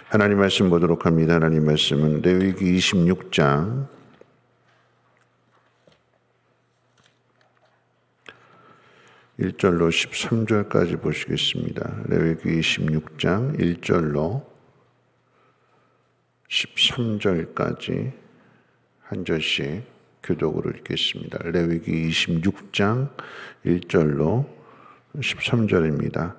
하나님 말씀 보도록 합니다. 하나님 말씀은 레위기 26장 1절로 13절까지 보시겠습니다. 레위기 26장 1절로 13절까지 한 절씩 교독으로 읽겠습니다. 레위기 26장 1절로 13절입니다.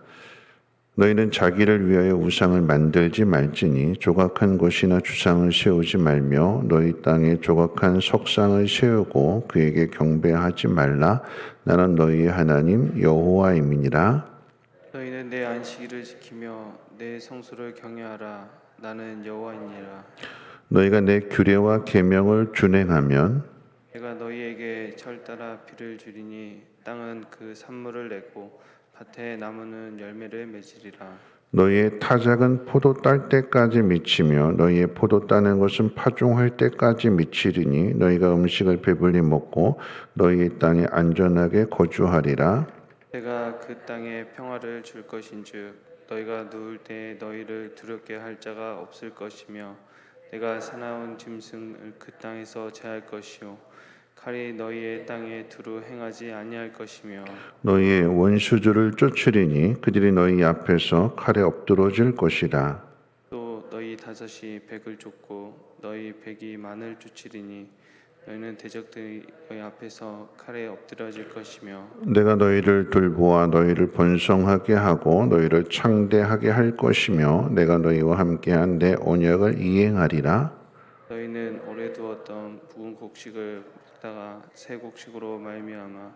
너희는 자기를 위하여 우상을 만들지 말지니 조각한 곳이나 주상을 세우지 말며 너희 땅에 조각한 석상을 세우고 그에게 경배하지 말라. 나는 너희의 하나님 여호와임이니라. 너희는 내 안식일을 지키며 내 성수를 경외하라. 나는 여호와이니라. 너희가 내 규례와 계명을 준행하면 내가 너희에게 철 따라 비를 주리니 땅은 그 산물을 내고 밭의 나무는 열매를 맺으리라. 너희의 타작은 포도 딸 때까지 미치며 너희의 포도 따는 것은 파종할 때까지 미치리니 너희가 음식을 배불리 먹고 너희의 땅에 안전하게 거주하리라. 내가 그 땅에 평화를 줄 것인즉 너희가 누울 때 너희를 두렵게 할 자가 없을 것이며 내가 사나운 짐승을 그 땅에서 제할 것이요 칼이 너희의 땅에 두루 행하지 아니할 것이며 너희의 원수들을 쫓으리니 그들이 너희 앞에서 칼에 엎드러질 것이라. 또 너희 다섯이 백을 쫓고 너희 백이 만을 쫓으리니 너희는 대적들이 너희 앞에서 칼에 엎드러질 것이며 내가 너희를 돌보아 너희를 번성하게 하고 너희를 창대하게 할 것이며 내가 너희와 함께한 내 언약을 이행하리라. 너희는 오래 두었던 묵은 곡식을 먹다가 새 곡식으로 말미암아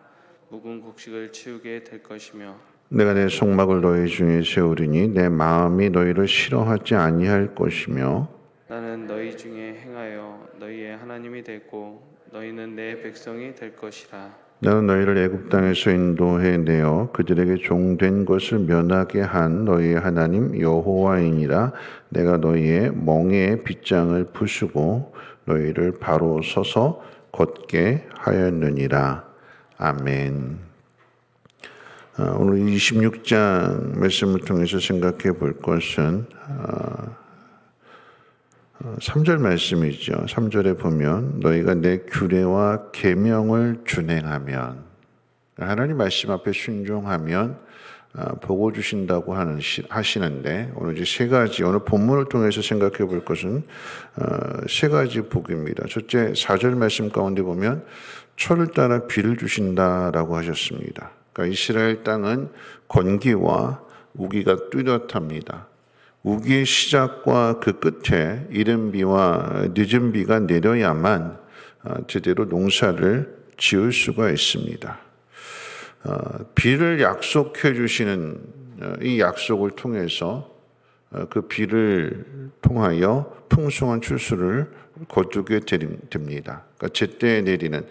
묵은 곡식을 치우게 될 것이며 내가 내 속막을 너희 중에 세우리니 내 마음이 너희를 싫어하지 아니할 것이며 나는 너희 중에 행하여 너희의 하나님이 되고 너희는 내 백성이 될 것이라. 나는 너희를 애굽 땅에서 인도해 내어 그들에게 종된 것을 면하게 한 너희의 하나님 여호와이니라. 내가 너희의 멍에의 빗장을 부수고 너희를 바로 서서 걷게 하였느니라. 아멘. 오늘 26장 말씀을 통해서 생각해 볼 것은 3절 말씀이죠. 3절에 보면 너희가 내 규례와 계명을 준행하면, 하나님 말씀 앞에 순종하면 복을 주신다고 하시는데, 오늘 이제 세 가지, 오늘 본문을 통해서 생각해 볼 것은 세 가지 복입니다. 첫째, 4절 말씀 가운데 보면 철을 따라 비를 주신다라고 하셨습니다. 그러니까 이스라엘 땅은 건기와 우기가 뚜렷합니다. 우기의 시작과 그 끝에 이른 비와 늦은 비가 내려야만 제대로 농사를 지을 수가 있습니다. 비를 약속해 주시는 이 약속을 통해서 그 비를 통하여 풍성한 추수를 거두게 됩니다. 그러니까 제때에 내리는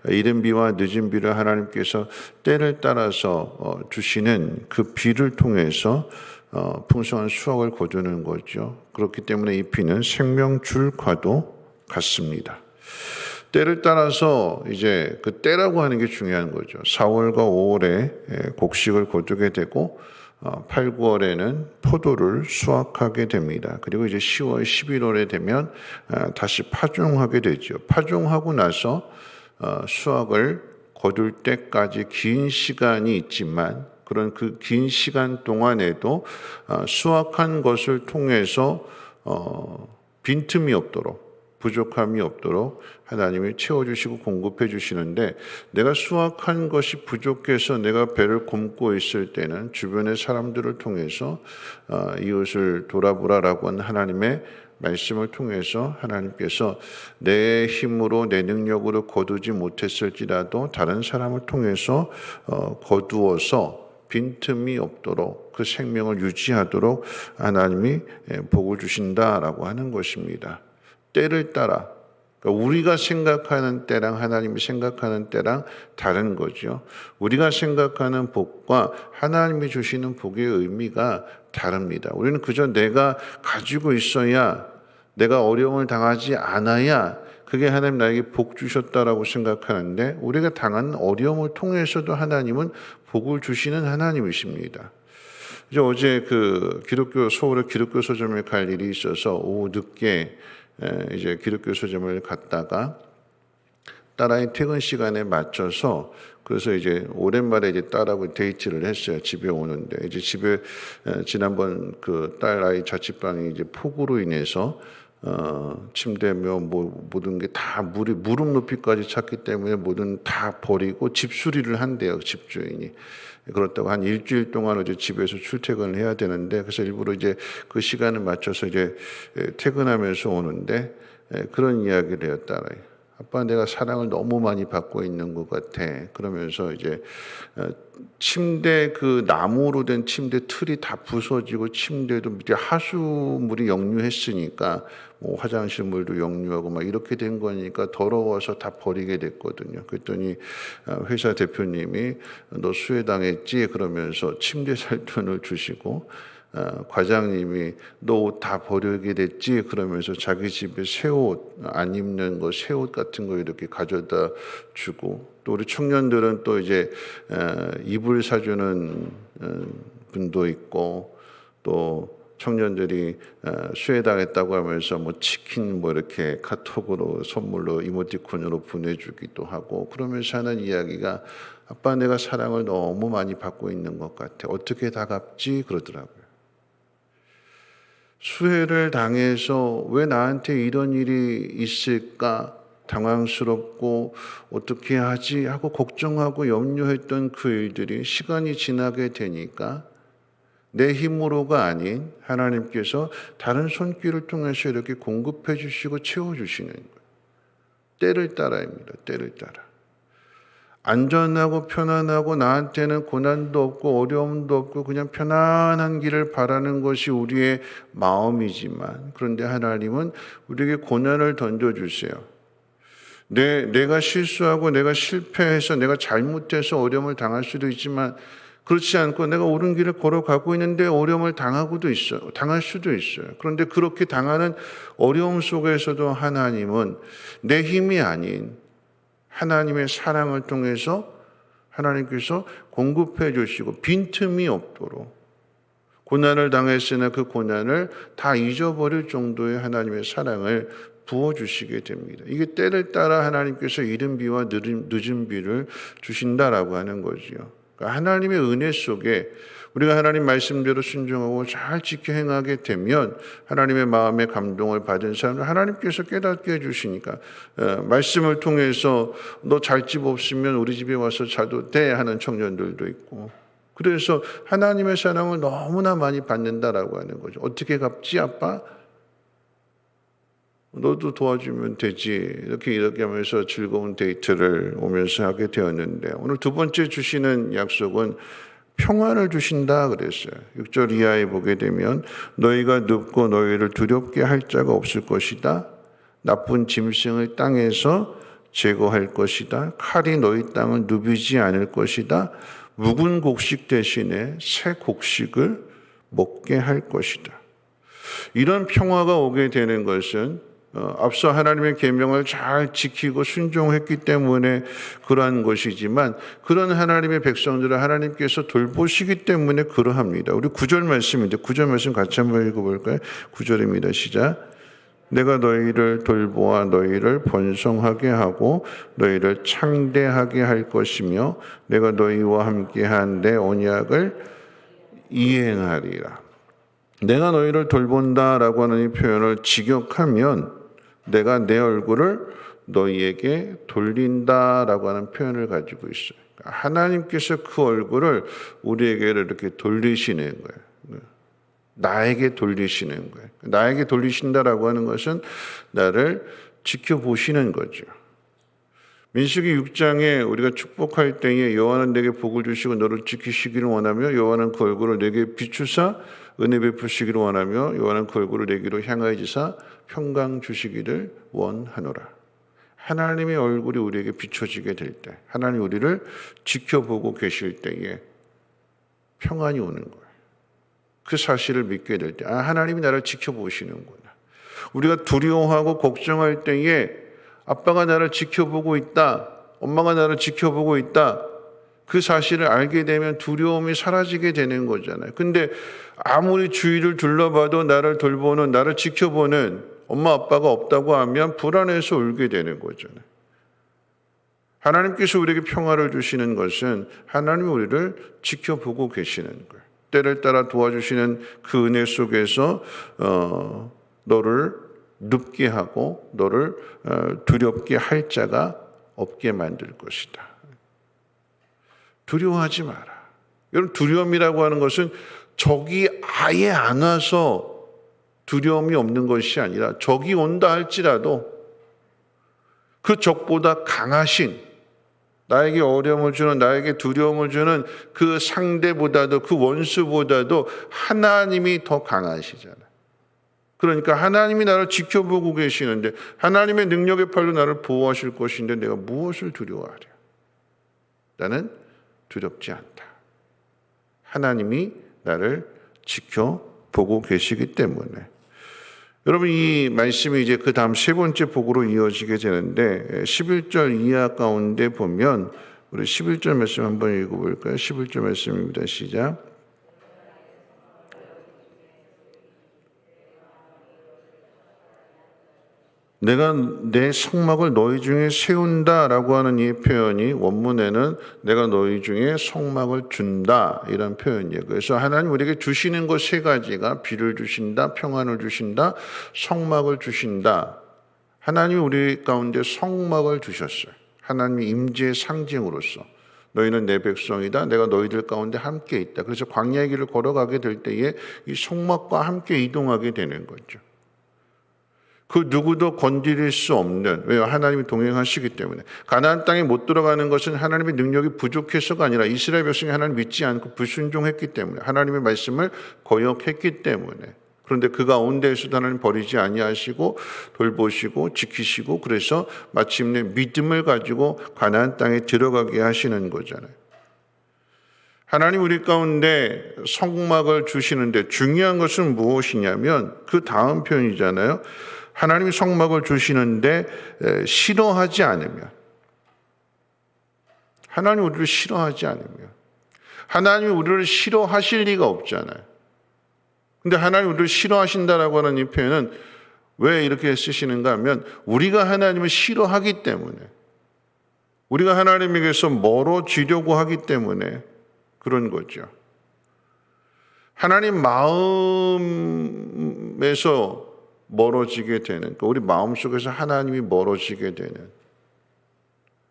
이른 비와 늦은 비를 하나님께서 때를 따라서 주시는 그 비를 통해서 풍성한 수확을 거두는 거죠. 그렇기 때문에 이 비는 생명줄과도 같습니다. 때를 따라서 이제 그 때라고 하는 게 중요한 거죠. 4월과 5월에 곡식을 거두게 되고 8, 9월에는 포도를 수확하게 됩니다. 그리고 이제 10월, 11월에 되면 다시 파종하게 되죠. 파종하고 나서 수확을 거둘 때까지 긴 시간이 있지만 그런 그 긴 시간 동안에도 수확한 것을 통해서 빈틈이 없도록 부족함이 없도록 하나님이 채워주시고 공급해 주시는데 내가 수확한 것이 부족해서 내가 배를 굶고 있을 때는 주변의 사람들을 통해서 이웃을 돌아보라라고 하는 하나님의 말씀을 통해서 하나님께서 내 힘으로 내 능력으로 거두지 못했을지라도 다른 사람을 통해서 거두어서 빈틈이 없도록 그 생명을 유지하도록 하나님이 복을 주신다라고 하는 것입니다. 때를 따라 그러니까 우리가 생각하는 때랑 하나님이 생각하는 때랑 다른 거죠. 우리가 생각하는 복과 하나님이 주시는 복의 의미가 다릅니다. 우리는 그저 내가 가지고 있어야 내가 어려움을 당하지 않아야 그게 하나님 나에게 복 주셨다라고 생각하는데 우리가 당하는 어려움을 통해서도 하나님은 복을 주시는 하나님이십니다. 이제 어제 서울의 기독교 서점에 갈 일이 있어서 오후 늦게 이제 기독교 서점을 갔다가 딸아이 퇴근 시간에 맞춰서 그래서 이제 오랜만에 이제 딸하고 데이트를 했어요. 집에 오는데 이제 집에 지난번 그 딸아이 자취방이 이제 폭우로 인해서 침대며 뭐 모든 게 다 무릎 높이까지 찼기 때문에 모든 다 버리고 집수리를 한대요. 집주인이. 그렇다고 한 일주일 동안 이제 집에서 출퇴근을 해야 되는데 그래서 일부러 이제 그 시간을 맞춰서 이제 퇴근하면서 오는데 그런 이야기를 해요. 딸아이. 아빠 내가 사랑을 너무 많이 받고 있는 것 같아. 그러면서 이제 침대 그 나무로 된 침대 틀이 다 부서지고 침대도 이제 하수물이 역류했으니까 뭐 화장실 물도 역류하고 막 이렇게 된 거니까 더러워서 다 버리게 됐거든요. 그랬더니 회사 대표님이 너 수혜당했지? 그러면서 침대 살 돈을 주시고 과장님이 너 옷 다 버리게 됐지? 그러면서 자기 집에 새 옷 안 입는 거 새 옷 같은 거 이렇게 가져다 주고 또 우리 청년들은 또 이제 이불 사주는 분도 있고 또 청년들이 수혜당했다고 하면서 뭐 치킨 뭐 이렇게 카톡으로 선물로 이모티콘으로 보내주기도 하고 그러면서 하는 이야기가 아빠 내가 사랑을 너무 많이 받고 있는 것 같아. 어떻게 다 갚지? 그러더라고요. 수혜를 당해서 왜 나한테 이런 일이 있을까 당황스럽고 어떻게 하지 하고 걱정하고 염려했던 그 일들이 시간이 지나게 되니까 내 힘으로가 아닌 하나님께서 다른 손길을 통해서 이렇게 공급해 주시고 채워 주시는 거예요. 때를 따라입니다. 때를 따라. 안전하고 편안하고 나한테는 고난도 없고 어려움도 없고 그냥 편안한 길을 바라는 것이 우리의 마음이지만 그런데 하나님은 우리에게 고난을 던져주세요. 내가 실수하고 내가 실패해서 내가 잘못해서 어려움을 당할 수도 있지만 그렇지 않고 내가 옳은 길을 걸어가고 있는데 어려움을 당할 수도 있어요. 그런데 그렇게 당하는 어려움 속에서도 하나님은 내 힘이 아닌 하나님의 사랑을 통해서 하나님께서 공급해 주시고 빈틈이 없도록 고난을 당했으나 그 고난을 다 잊어버릴 정도의 하나님의 사랑을 부어주시게 됩니다. 이게 때를 따라 하나님께서 이른 비와 늦은 비를 주신다라고 하는 거지요. 그러니까 하나님의 은혜 속에 우리가 하나님 말씀대로 순종하고 잘 지켜 행하게 되면 하나님의 마음의 감동을 받은 사람을 하나님께서 깨닫게 해주시니까 말씀을 통해서 너 잘 집 없으면 우리 집에 와서 자도 돼 하는 청년들도 있고 그래서 하나님의 사랑을 너무나 많이 받는다라고 하는 거죠. 어떻게 갚지 아빠? 너도 도와주면 되지. 이렇게 하면서 즐거운 데이트를 오면서 하게 되었는데 오늘 두 번째 주시는 약속은 평안을 주신다 그랬어요. 6절 이하에 보게 되면 너희가 눕고 너희를 두렵게 할 자가 없을 것이다. 나쁜 짐승을 땅에서 제거할 것이다. 칼이 너희 땅을 누비지 않을 것이다. 묵은 곡식 대신에 새 곡식을 먹게 할 것이다. 이런 평화가 오게 되는 것은 앞서 하나님의 계명을 잘 지키고 순종했기 때문에 그러한 것이지만 그런 하나님의 백성들을 하나님께서 돌보시기 때문에 그러합니다. 우리 9절 말씀인데 9절 말씀 같이 한번 읽어볼까요? 9절입니다. 시작. 내가 너희를 돌보아 너희를 번성하게 하고 너희를 창대하게 할 것이며 내가 너희와 함께한 내 언약을 이행하리라. 내가 너희를 돌본다라고 하는 이 표현을 직역하면 내가 내 얼굴을 너희에게 돌린다라고 하는 표현을 가지고 있어요. 하나님께서 그 얼굴을 우리에게 이렇게 돌리시는 거예요. 나에게 돌리시는 거예요. 나에게 돌리신다라고 하는 것은 나를 지켜보시는 거죠. 민수기 6장에 우리가 축복할 때에 여호와는 내게 복을 주시고 너를 지키시기를 원하며 여호와는 그 얼굴을 내게 비추사 은혜 베푸시기를 원하며 여호와는 그 얼굴을 내게로 향하여지사 평강 주시기를 원하노라. 하나님의 얼굴이 우리에게 비춰지게 될 때 하나님 우리를 지켜보고 계실 때에 평안이 오는 거예요. 그 사실을 믿게 될 때 하나님이 나를 지켜보시는구나. 우리가 두려워하고 걱정할 때에 아빠가 나를 지켜보고 있다. 엄마가 나를 지켜보고 있다. 그 사실을 알게 되면 두려움이 사라지게 되는 거잖아요. 근데 아무리 주위를 둘러봐도 나를 돌보는, 나를 지켜보는 엄마 아빠가 없다고 하면 불안해서 울게 되는 거잖아요. 하나님께서 우리에게 평화를 주시는 것은 하나님이 우리를 지켜보고 계시는 거예요. 때를 따라 도와주시는 그 은혜 속에서 너를 눕게 하고 너를 두렵게 할 자가 없게 만들 것이다. 두려워하지 마라. 여러분, 두려움이라고 하는 것은 적이 아예 안 와서 두려움이 없는 것이 아니라 적이 온다 할지라도 그 적보다 강하신, 나에게 어려움을 주는, 나에게 두려움을 주는 그 상대보다도, 그 원수보다도 하나님이 더 강하시잖아요. 그러니까 하나님이 나를 지켜보고 계시는데 하나님의 능력의 팔로 나를 보호하실 것인데 내가 무엇을 두려워하랴? 나는 두렵지 않다. 하나님이 나를 지켜보고 계시기 때문에. 여러분, 이 말씀이 이제 그 다음 세 번째 복으로 이어지게 되는데 11절 이하 가운데 보면 우리 11절 말씀 한번 읽어볼까요? 11절 말씀입니다. 시작. 내가 내 성막을 너희 중에 세운다라고 하는 이 표현이 원문에는 내가 너희 중에 성막을 준다 이런 표현이에요. 그래서 하나님 우리에게 주시는 것 세 가지가 비를 주신다, 평안을 주신다, 성막을 주신다. 하나님이 우리 가운데 성막을 주셨어요. 하나님의 임재의 상징으로서 너희는 내 백성이다. 내가 너희들 가운데 함께 있다. 그래서 광야의 길을 걸어가게 될 때에 이 성막과 함께 이동하게 되는 거죠. 그 누구도 건드릴 수 없는, 왜요? 하나님이 동행하시기 때문에. 가나안 땅에 못 들어가는 것은 하나님의 능력이 부족해서가 아니라 이스라엘 백성이 하나님 믿지 않고 불순종했기 때문에, 하나님의 말씀을 거역했기 때문에. 그런데 그 가운데에서도 하나님 버리지 아니하시고 돌보시고 지키시고, 그래서 마침내 믿음을 가지고 가나안 땅에 들어가게 하시는 거잖아요. 하나님 우리 가운데 성막을 주시는데 중요한 것은 무엇이냐면 그 다음 표현이잖아요. 하나님이 성막을 주시는데 싫어하지 않으면, 하나님 우리를 싫어하지 않으면, 하나님이 우리를 싫어하실 리가 없잖아요. 근데 하나님 우리를 싫어하신다라고 하는 이 표현은 왜 이렇게 쓰시는가 하면 우리가 하나님을 싫어하기 때문에, 우리가 하나님에게서 멀어지려고 하기 때문에 그런 거죠. 하나님 마음에서 멀어지게 되는, 그러니까 우리 마음속에서 하나님이 멀어지게 되는,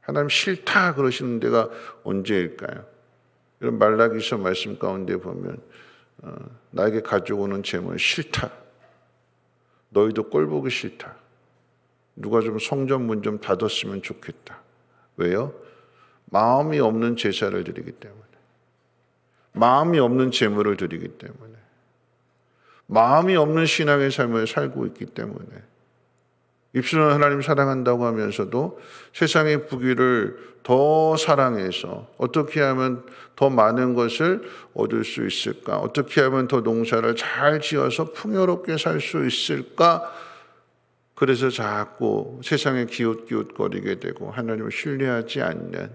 하나님 싫다 그러시는 데가 언제일까요? 이런 말라기서 말씀 가운데 보면 나에게 가져오는 재물 싫다. 너희도 꼴 보기 싫다. 누가 좀 성전 문 좀 닫았으면 좋겠다. 왜요? 마음이 없는 제사를 드리기 때문에, 마음이 없는 재물을 드리기 때문에, 마음이 없는 신앙의 삶을 살고 있기 때문에. 입술은 하나님 사랑한다고 하면서도 세상의 부귀를 더 사랑해서 어떻게 하면 더 많은 것을 얻을 수 있을까? 어떻게 하면 더 농사를 잘 지어서 풍요롭게 살 수 있을까? 그래서 자꾸 세상에 기웃기웃거리게 되고 하나님을 신뢰하지 않는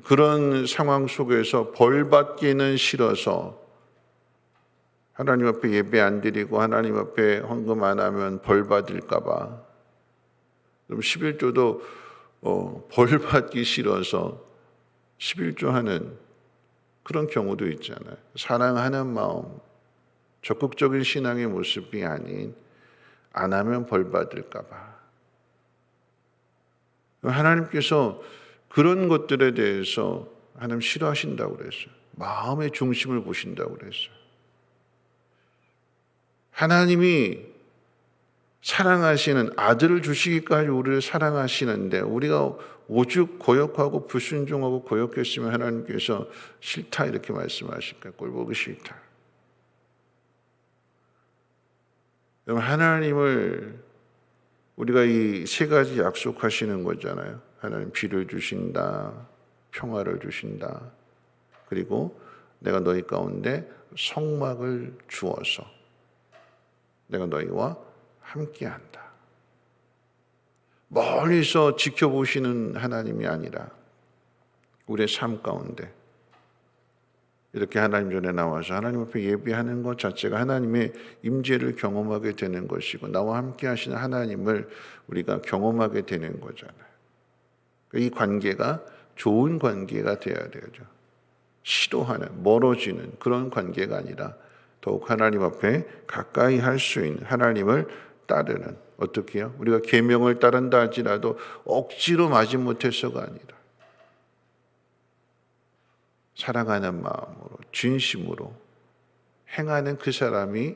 그런 상황 속에서 벌 받기는 싫어서 하나님 앞에 예배 안 드리고 하나님 앞에 헌금 안 하면 벌 받을까 봐. 그럼 11조도 벌 받기 싫어서 11조 하는 그런 경우도 있잖아요. 사랑하는 마음, 적극적인 신앙의 모습이 아닌 안 하면 벌 받을까 봐. 하나님께서 그런 것들에 대해서 하나님 싫어하신다고 그랬어요. 마음의 중심을 보신다고 그랬어요. 하나님이 사랑하시는 아들을 주시기까지 우리를 사랑하시는데 우리가 오죽 거역하고 불순종하고 거역했으면 하나님께서 싫다 이렇게 말씀하실까요? 꼴 보기 싫다. 여러분, 하나님을 우리가 이 세 가지 약속하시는 거잖아요. 하나님 비를 주신다, 평화를 주신다, 그리고 내가 너희 가운데 성막을 주어서 내가 너희와 함께한다. 멀리서 지켜보시는 하나님이 아니라 우리의 삶 가운데 이렇게 하나님 전에 나와서 하나님 앞에 예배하는 것 자체가 하나님의 임재를 경험하게 되는 것이고 나와 함께 하시는 하나님을 우리가 경험하게 되는 거잖아요. 이 관계가 좋은 관계가 되어야 되죠. 싫어하는, 멀어지는 그런 관계가 아니라 더욱 하나님 앞에 가까이 할 수 있는 하나님을 따르는, 어떻게 해요? 우리가 계명을 따른다 할지라도 억지로 마지못해서가 아니라 사랑하는 마음으로 진심으로 행하는 그 사람이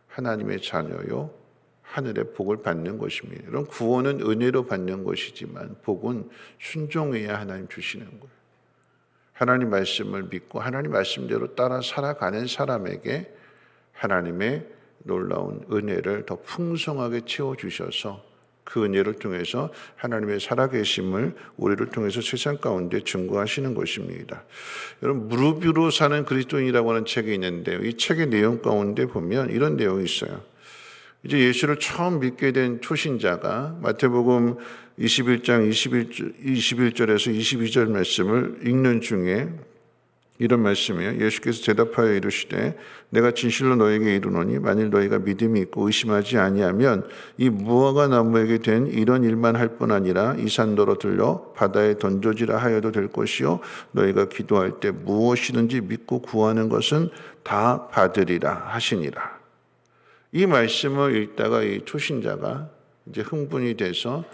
하나님의 자녀요 하늘의 복을 받는 것입니다. 이런 구원은 은혜로 받는 것이지만 복은 순종해야 하나님 주시는 거예요. 하나님 말씀을 믿고 하나님 말씀대로 따라 살아가는 사람에게 하나님의 놀라운 은혜를 더 풍성하게 채워주셔서 그 은혜를 통해서 하나님의 살아계심을 우리를 통해서 세상 가운데 증거하시는 것입니다. 여러분, 무릎 위로 사는 그리스도인이라고 하는 책이 있는데요. 이 책의 내용 가운데 보면 이런 내용이 있어요. 이제 예수를 처음 믿게 된 초신자가 마태복음 21장 21절에서 22절 말씀을 읽는 중에 이런 말씀이에요. 예수께서 대답하여 이르시되 내가 진실로 너에게 이르노니 만일 너희가 믿음이 있고 의심하지 아니하면 이 무화과 나무에게 된 이런 일만 할 뿐 아니라 이 산더러 들려 바다에 던져지라 하여도 될 것이요 너희가 기도할 때 무엇이든지 믿고 구하는 것은 다 받으리라 하시니라. 이 말씀을 읽다가 이 초신자가 이제 흥분이 돼서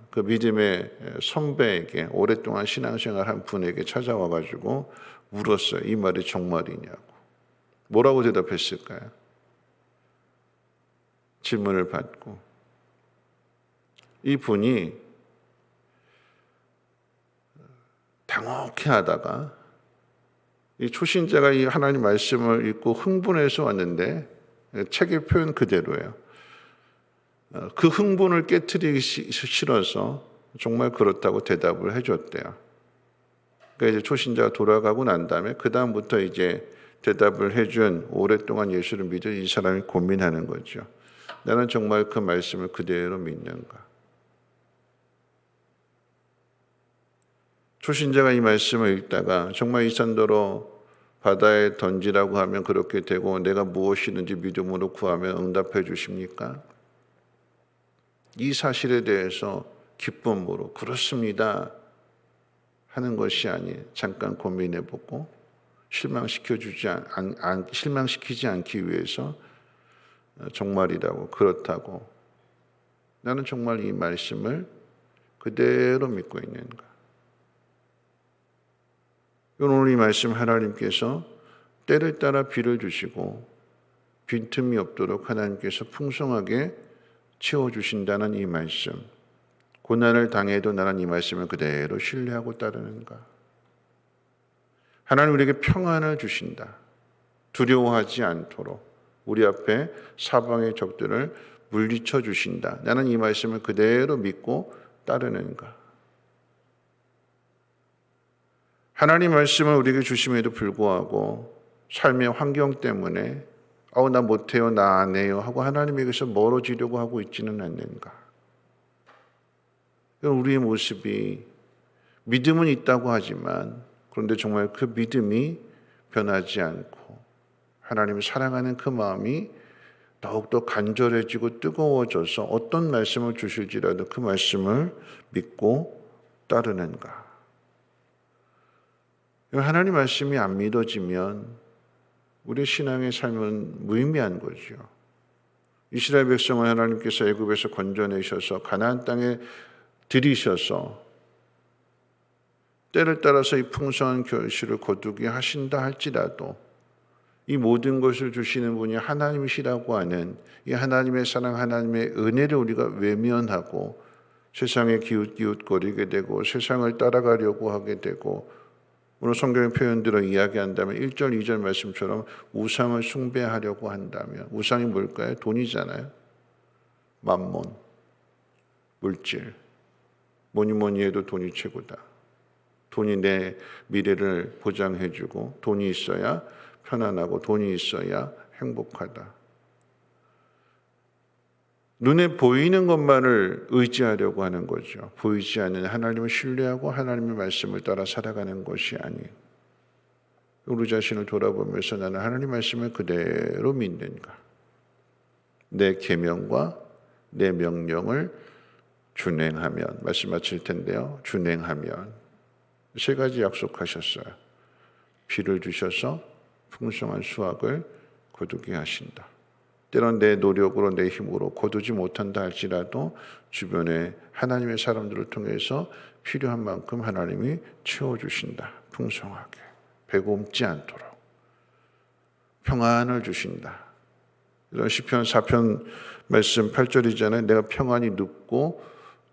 그 믿음의 선배에게 오랫동안 신앙생활한 분에게 찾아와 가지고 물었어요. 이 말이 정말이냐고. 뭐라고 대답했을까요? 질문을 받고 이 분이 당혹해하다가 이 초신자가 이 하나님 말씀을 읽고 흥분해서 왔는데 책의 표현 그대로예요. 그 흥분을 깨트리기 싫어서 정말 그렇다고 대답을 해줬대요. 그러니까 이제 초신자가 돌아가고 난 다음에 그 다음부터 이제 대답을 해준 오랫동안 예수를 믿은 이 사람이 고민하는 거죠. 나는 정말 그 말씀을 그대로 믿는가? 초신자가 이 말씀을 읽다가 정말 이 산더러 바다에 던지라고 하면 그렇게 되고 내가 무엇이든지 믿음으로 구하면 응답해 주십니까? 이 사실에 대해서 기쁨으로 그렇습니다 하는 것이 아닌 잠깐 고민해보고 실망시키지 않기 위해서 정말이라고 그렇다고 나는 정말 이 말씀을 그대로 믿고 있는가? 오늘 이 말씀 하나님께서 때를 따라 비를 주시고 빈틈이 없도록 하나님께서 풍성하게 채워주신다는 이 말씀, 고난을 당해도 나는 이 말씀을 그대로 신뢰하고 따르는가? 하나님 우리에게 평안을 주신다. 두려워하지 않도록 우리 앞에 사방의 적들을 물리쳐 주신다. 나는 이 말씀을 그대로 믿고 따르는가? 하나님 말씀을 우리에게 주심에도 불구하고 삶의 환경 때문에 나 못해요, 나 안 해요 하고 하나님에게서 멀어지려고 하고 있지는 않는가? 우리의 모습이 믿음은 있다고 하지만 그런데 정말 그 믿음이 변하지 않고 하나님을 사랑하는 그 마음이 더욱더 간절해지고 뜨거워져서 어떤 말씀을 주실지라도 그 말씀을 믿고 따르는가? 하나님 말씀이 안 믿어지면 우리 신앙의 삶은 무의미한 거죠. 이스라엘 백성을 하나님께서 애굽에서 건져내셔서 가나안 땅에 들이셔서 때를 따라서 이 풍성한 결실을 거두게 하신다 할지라도 이 모든 것을 주시는 분이 하나님이시라고 하는 이 하나님의 사랑, 하나님의 은혜를 우리가 외면하고 세상에 기웃기웃거리게 되고 세상을 따라가려고 하게 되고 오늘 성경의 표현대로 이야기한다면 1절, 2절 말씀처럼 우상을 숭배하려고 한다면 우상이 뭘까요? 돈이잖아요. 만몬, 물질. 뭐니 해도 돈이 최고다. 돈이 내 미래를 보장해주고 돈이 있어야 편안하고 돈이 있어야 행복하다. 눈에 보이는 것만을 의지하려고 하는 거죠. 보이지 않는 하나님을 신뢰하고 하나님의 말씀을 따라 살아가는 것이 아니에요. 우리 자신을 돌아보면서 나는 하나님 말씀을 그대로 믿는가? 내 계명과 내 명령을 준행하면, 말씀 마칠 텐데요. 준행하면 세 가지 약속하셨어요. 비를 주셔서 풍성한 수확을 거두게 하신다. 때론 내 노력으로 내 힘으로 거두지 못한다 할지라도 주변에 하나님의 사람들을 통해서 필요한 만큼 하나님이 채워주신다. 풍성하게 배고픔지 않도록 평안을 주신다. 이런 시편 4편 말씀 8절이잖아요. 내가 평안히 눕고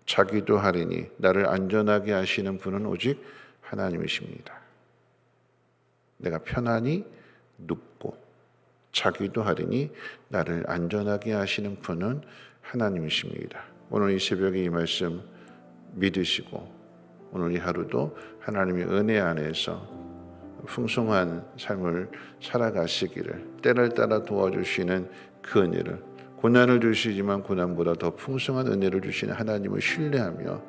자기도 하리니 나를 안전하게 하시는 분은 오직 하나님이십니다. 내가 편안히 눕고 자기도 하리니 나를 안전하게 하시는 분은 하나님이십니다. 오늘 이 새벽에 이 말씀 믿으시고 오늘 이 하루도 하나님의 은혜 안에서 풍성한 삶을 살아가시기를, 때를 따라 도와주시는 그 은혜를, 고난을 주시지만 고난보다 더 풍성한 은혜를 주시는 하나님을 신뢰하며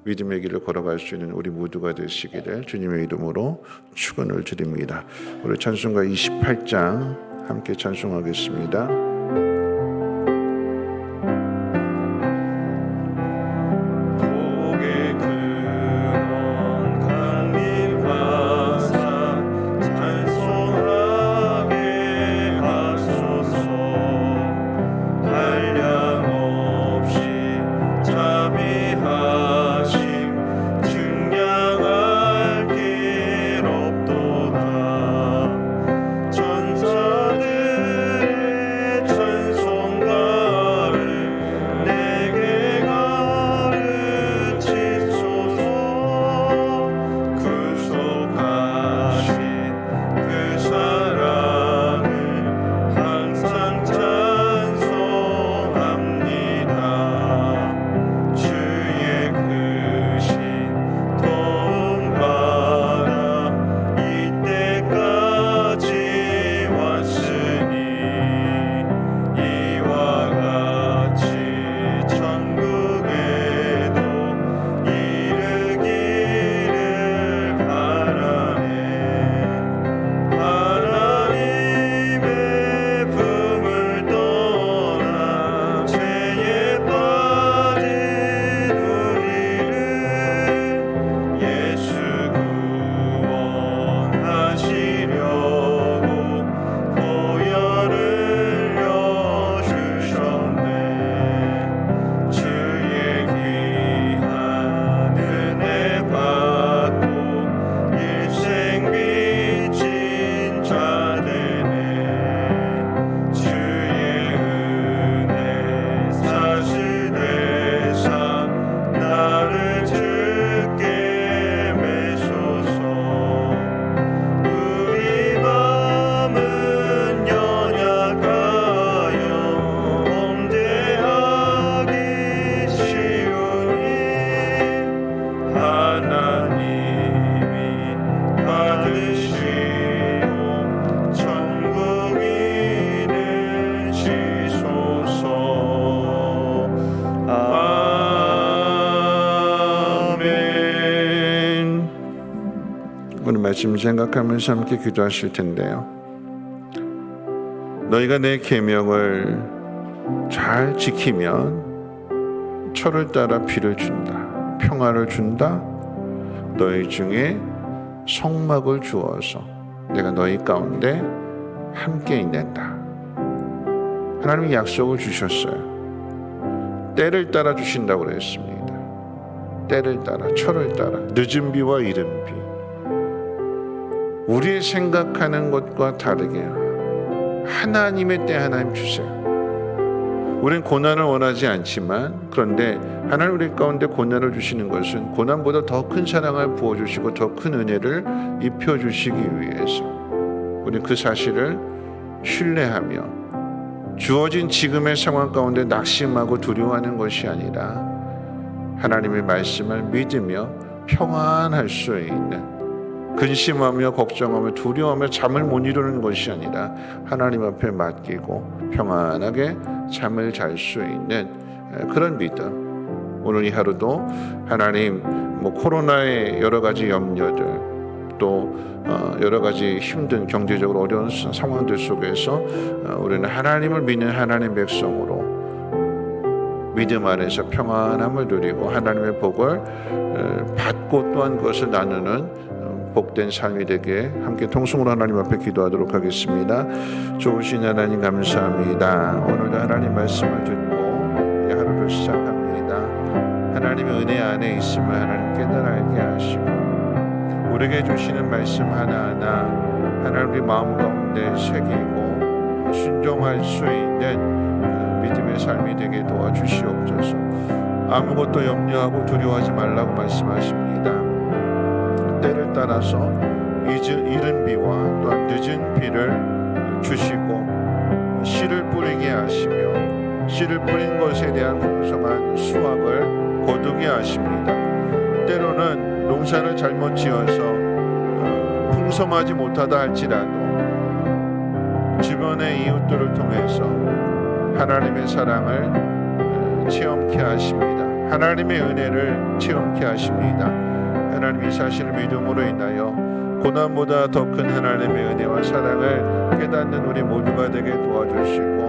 믿음의 길을 걸어갈 수 있는 우리 모두가 되시기를 주님의 이름으로 축원을 드립니다. 우리 찬송가 28장 함께 찬송하겠습니다. 복의 근원 강림과 산 찬송하게 하소서. 한량 없이 자비하심 증량할 길 없도다. 천사들의 찬송가를 내게 가르치소서. 구속하신 그 사랑을 항상 찬송합니다. 주의 크신 도움 받아 이때까지 왔으니 이와 같이 천국에도 이르기를 바라네. 하나님의 품을 떠나 죄에 빠진 우리를 예수 구원하시려고 보혈을 흘려주셨네. 주의 귀한 은혜 받고 일생 빚진 자 되네. 주의 은혜 사실되사 나를 주께 매소서. 우리 마음은 연약하여 범죄하기 쉬우니 하나님이 받으시고 천국이 되시소서. 아멘. 오늘 말씀 생각하면서 함께 기도하실 텐데요. 너희가 내 계명을 잘 지키면 철을 따라 비를 준다. 평화를 준다. 너희 중에 성막을 주어서 내가 너희 가운데 함께 있는다. 하나님이 약속을 주셨어요. 때를 따라 주신다고 그랬습니다. 때를 따라, 철을 따라, 늦은 비와 이른 비. 우리의 생각하는 것과 다르게 하나님의 때 하나님 주세요. 우리는 고난을 원하지 않지만, 그런데 하나님 우리 가운데 고난을 주시는 것은 고난보다 더 큰 사랑을 부어주시고 더 큰 은혜를 입혀주시기 위해서 우리는 그 사실을 신뢰하며 주어진 지금의 상황 가운데 낙심하고 두려워하는 것이 아니라 하나님의 말씀을 믿으며 평안할 수 있는 근심하며 걱정하며 두려워하며 잠을 못 이루는 것이 아니라 하나님 앞에 맡기고 평안하게 잠을 잘 수 있는 그런 믿음. 오늘 이 하루도 하나님 코로나의 여러 가지 염려들 또 여러 가지 힘든 경제적으로 어려운 상황들 속에서 우리는 하나님을 믿는 하나님 백성으로 믿음 안에서 평안함을 누리고 하나님의 복을 받고 또한 그것을 나누는 복된 삶이 되게 함께 통성으로 하나님 앞에 기도하도록 하겠습니다. 좋으신 하나님 감사합니다. 오늘도 하나님 말씀을 듣고 이 하루를 시작합니다. 하나님의 은혜 안에 있음을 하나님 깨달아 알게 하시고 우리에게 주시는 말씀 하나하나 하나님 우리 마음 가운데 새기고 순종할 수 있는 믿음의 삶이 되게 도와주시옵소서. 아무것도 염려하고 두려워하지 말라고 말씀하십니다. 때를 따라서 이른 비와 또한 늦은 비를 주시고 씨를 뿌리게 하시며 씨를 뿌린 것에 대한 풍성한 수확을 거두게 하십니다. 때로는 농사를 잘못 지어서 풍성하지 못하다 할지라도 주변의 이웃들을 통해서 하나님의 사랑을 체험케 하십니다. 하나님의 은혜를 체험케 하십니다. 하나님 이 사실을 믿음으로 인하여 고난보다 더 큰 하나님의 은혜와 사랑을 깨닫는 우리 모두가 되게 도와주시고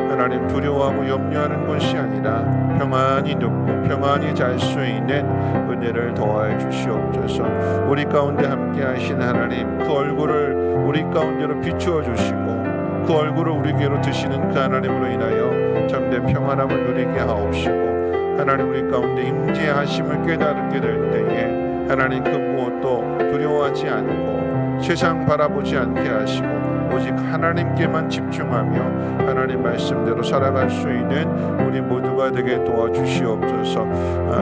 하나님 두려워하고 염려하는 것이 아니라 평안히 눕고 평안히 잘 수 있는 은혜를 더하여 주시옵소서. 우리 가운데 함께 하신 하나님 그 얼굴을 우리 가운데로 비추어 주시고 그 얼굴을 우리에게로 드시는 그 하나님으로 인하여 참된 평안함을 누리게 하옵시고 하나님 우리 가운데 임재하심을 깨닫게 될 때에 하나님 그 무엇도 두려워하지 않고 세상 바라보지 않게 하시고 오직 하나님께만 집중하며 하나님 말씀대로 살아갈 수 있는 우리 모두가 되게 도와주시옵소서.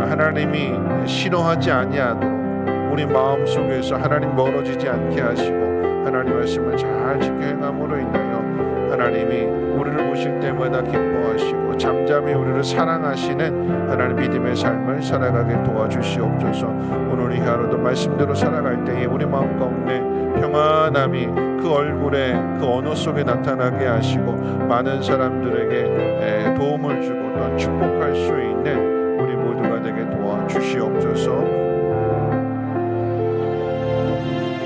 하나님이 싫어하지 아니하도록 우리 마음속에서 하나님 멀어지지 않게 하시고 하나님 말씀을 잘 지켜 행함으로 인하여 하나님이 우리를 보실 때마다 기뻐하시고 잠잠히 우리를 사랑하시는 하나님 믿음의 삶을 살아가게 도와주시옵소서. 오늘 이 하루도 말씀대로 살아갈 때에 우리 마음 가운데 평안함이 그 얼굴에 그 언어 속에 나타나게 하시고 많은 사람들에게 도움을 주고 또한 축복할 수 있는 우리 모두가 되게 도와주시옵소서.